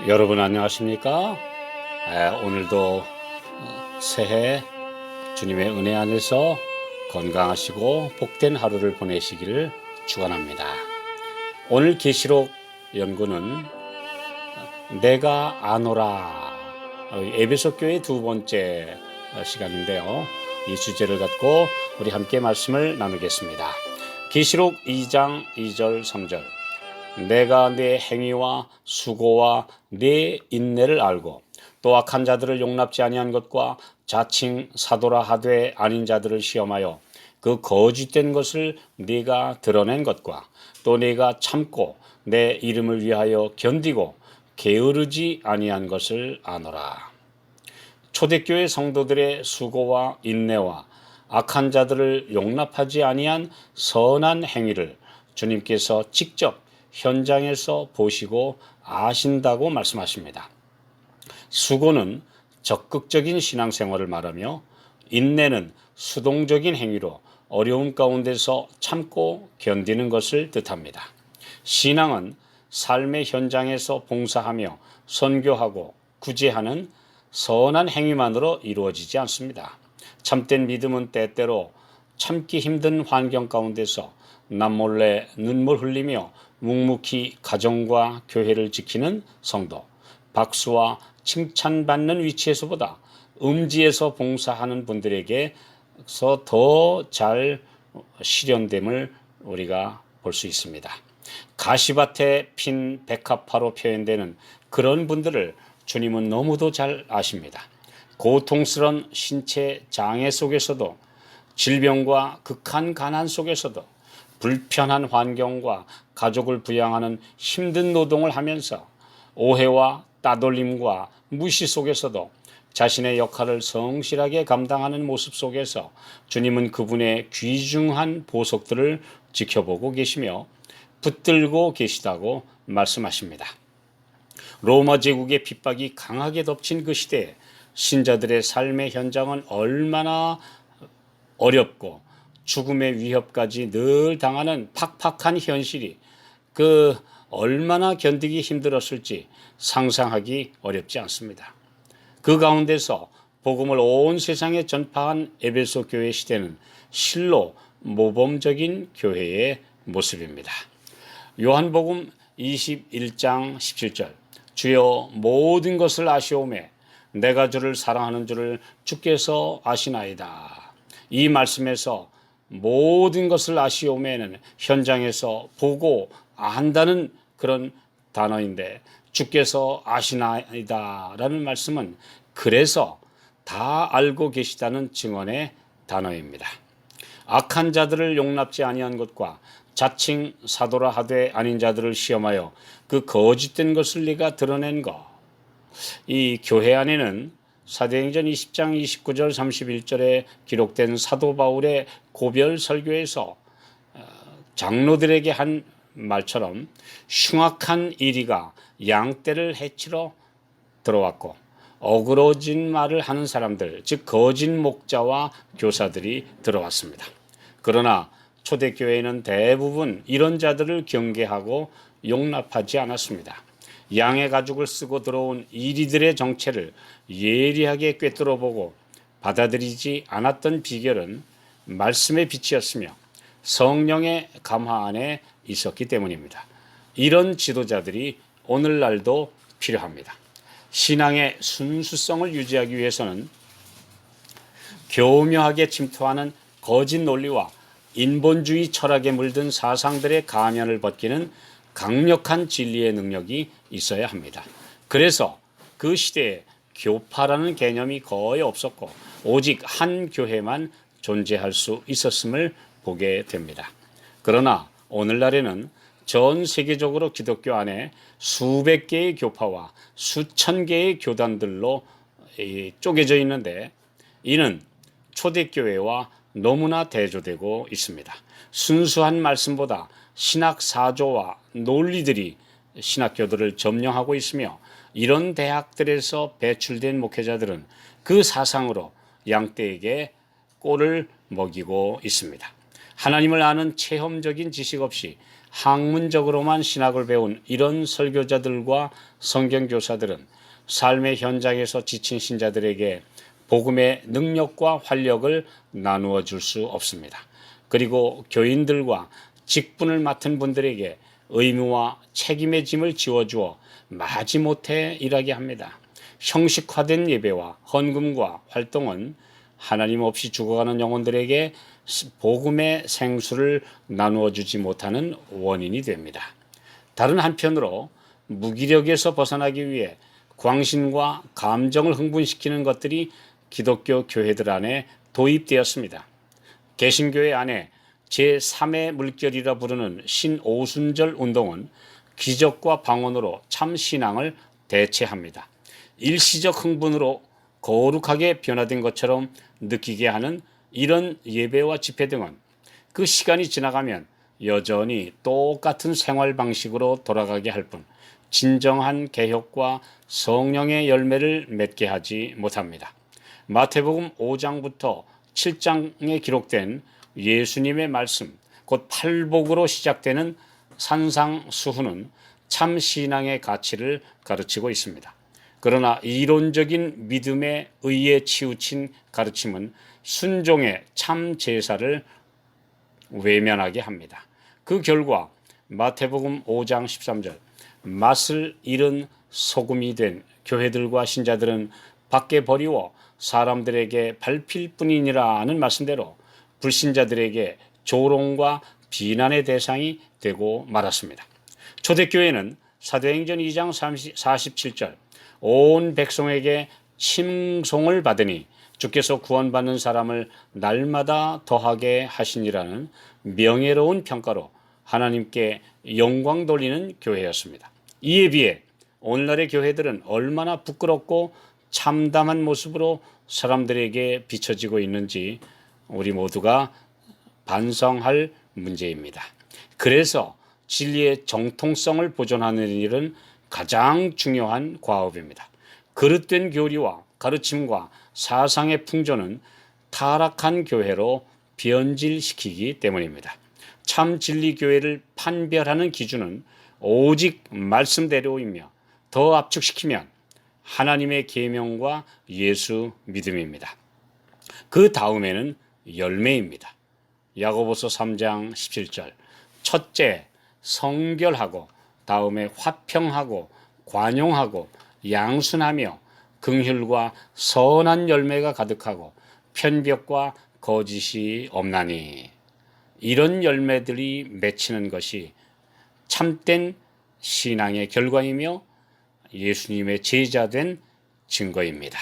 여러분 안녕하십니까? 오늘도 새해 주님의 은혜 안에서 건강하시고 복된 하루를 보내시기를 축원합니다. 오늘 계시록 연구는 내가 아노라 에베소 교회 두 번째 시간인데요. 이 주제를 갖고 우리 함께 말씀을 나누겠습니다. 계시록 2장 2절 3절 내가 네 행위와 수고와 네 인내를 알고 또 악한 자들을 용납지 아니한 것과 자칭 사도라 하되 아닌 자들을 시험하여 그 거짓된 것을 네가 드러낸 것과 또 네가 참고 내 이름을 위하여 견디고 게으르지 아니한 것을 아노라. 초대교회 성도들의 수고와 인내와 악한 자들을 용납하지 아니한 선한 행위를 주님께서 직접 현장에서 보시고 아신다고 말씀하십니다. 수고는 적극적인 신앙생활을 말하며 인내는 수동적인 행위로 어려움 가운데서 참고 견디는 것을 뜻합니다. 신앙은 삶의 현장에서 봉사하며 선교하고 구제하는 선한 행위만으로 이루어지지 않습니다. 참된 믿음은 때때로 참기 힘든 환경 가운데서 남몰래 눈물 흘리며 묵묵히 가정과 교회를 지키는 성도, 박수와 칭찬받는 위치에서보다 음지에서 봉사하는 분들에게서 더 잘 실현됨을 우리가 볼 수 있습니다. 가시밭에 핀 백합화로 표현되는 그런 분들을 주님은 너무도 잘 아십니다. 고통스러운 신체 장애 속에서도 질병과 극한 가난 속에서도 불편한 환경과 가족을 부양하는 힘든 노동을 하면서 오해와 따돌림과 무시 속에서도 자신의 역할을 성실하게 감당하는 모습 속에서 주님은 그분의 귀중한 보석들을 지켜보고 계시며 붙들고 계시다고 말씀하십니다. 로마 제국의 핍박이 강하게 덮친 그 시대에 신자들의 삶의 현장은 얼마나 어렵고 죽음의 위협까지 늘 당하는 팍팍한 현실이 그 얼마나 견디기 힘들었을지 상상하기 어렵지 않습니다. 그 가운데서 복음을 온 세상에 전파한 에베소 교회 시대는 실로 모범적인 교회의 모습입니다. 요한복음 21장 17절 주여 모든 것을 아시오매 내가 주를 사랑하는 줄을 주께서 아시나이다. 이 말씀에서 모든 것을 아시오매는 현장에서 보고 안다는 그런 단어인데 주께서 아시나이다 라는 말씀은 그래서 다 알고 계시다는 증언의 단어입니다. 악한 자들을 용납지 아니한 것과 자칭 사도라 하되 아닌 자들을 시험하여 그 거짓된 것을 네가 드러낸 것. 이 교회 안에는 사도행전 20장 29절 31절에 기록된 사도 바울의 고별 설교에서 장로들에게 한 말처럼 흉악한 이리가 양떼를 해치러 들어왔고 어그러진 말을 하는 사람들, 즉 거짓 목자와 교사들이 들어왔습니다. 그러나 초대교회는 대부분 이런 자들을 경계하고 용납하지 않았습니다. 양의 가죽을 쓰고 들어온 이리들의 정체를 예리하게 꿰뚫어보고 받아들이지 않았던 비결은 말씀의 빛이었으며 성령의 감화 안에 있었기 때문입니다. 이런 지도자들이 오늘날도 필요합니다. 신앙의 순수성을 유지하기 위해서는 교묘하게 침투하는 거짓 논리와 인본주의 철학에 물든 사상들의 가면을 벗기는 강력한 진리의 능력이 있어야 합니다. 그래서 그 시대에 교파라는 개념이 거의 없었고 오직 한 교회만 존재할 수 있었음을 보게 됩니다. 그러나 오늘날에는 전 세계적으로 기독교 안에 수백 개의 교파와 수천 개의 교단들로 쪼개져 있는데 이는 초대교회와 너무나 대조되고 있습니다. 순수한 말씀보다 신학 사조와 논리들이 신학교들을 점령하고 있으며 이런 대학들에서 배출된 목회자들은 그 사상으로 양떼에게 꼴을 먹이고 있습니다. 하나님을 아는 체험적인 지식 없이 학문적으로만 신학을 배운 이런 설교자들과 성경교사들은 삶의 현장에서 지친 신자들에게 복음의 능력과 활력을 나누어 줄 수 없습니다. 그리고 교인들과 직분을 맡은 분들에게 의무와 책임의 짐을 지워주어 마지못해 일하게 합니다. 형식화된 예배와 헌금과 활동은 하나님 없이 죽어가는 영혼들에게 복음의 생수를 나누어 주지 못하는 원인이 됩니다. 다른 한편으로 무기력에서 벗어나기 위해 광신과 감정을 흥분시키는 것들이 기독교 교회들 안에 도입되었습니다. 개신교회 안에 제3의 물결이라 부르는 신오순절 운동은 기적과 방언으로 참 신앙을 대체합니다. 일시적 흥분으로 거룩하게 변화된 것처럼 느끼게 하는 이런 예배와 집회 등은 그 시간이 지나가면 여전히 똑같은 생활 방식으로 돌아가게 할 뿐 진정한 개혁과 성령의 열매를 맺게 하지 못합니다. 마태복음 5장부터 7장에 기록된 예수님의 말씀, 곧 팔복으로 시작되는 산상수훈은 참 신앙의 가치를 가르치고 있습니다. 그러나 이론적인 믿음의 의에 치우친 가르침은 순종의 참 제사를 외면하게 합니다. 그 결과 마태복음 5장 13절 맛을 잃은 소금이 된 교회들과 신자들은 밖에 버리워 사람들에게 밟힐 뿐이니라 는 말씀대로 불신자들에게 조롱과 비난의 대상이 되고 말았습니다. 초대교회는 사도행전 2장 47절 온 백성에게 칭송을 받으니 주께서 구원받는 사람을 날마다 더하게 하시니라는 명예로운 평가로 하나님께 영광 돌리는 교회였습니다. 이에 비해 오늘날의 교회들은 얼마나 부끄럽고 참담한 모습으로 사람들에게 비춰지고 있는지 우리 모두가 반성할 문제입니다. 그래서 진리의 정통성을 보존하는 일은 가장 중요한 과업입니다. 그릇된 교리와 가르침과 사상의 풍조는 타락한 교회로 변질시키기 때문입니다. 참 진리 교회를 판별하는 기준은 오직 말씀대로이며 더 압축시키면 하나님의 계명과 예수 믿음입니다. 그 다음에는 열매입니다. 야고보서 3장 17절 첫째 성결하고 다음에 화평하고 관용하고 양순하며 긍휼과 선한 열매가 가득하고 편벽과 거짓이 없나니 이런 열매들이 맺히는 것이 참된 신앙의 결과이며 예수님의 제자된 증거입니다.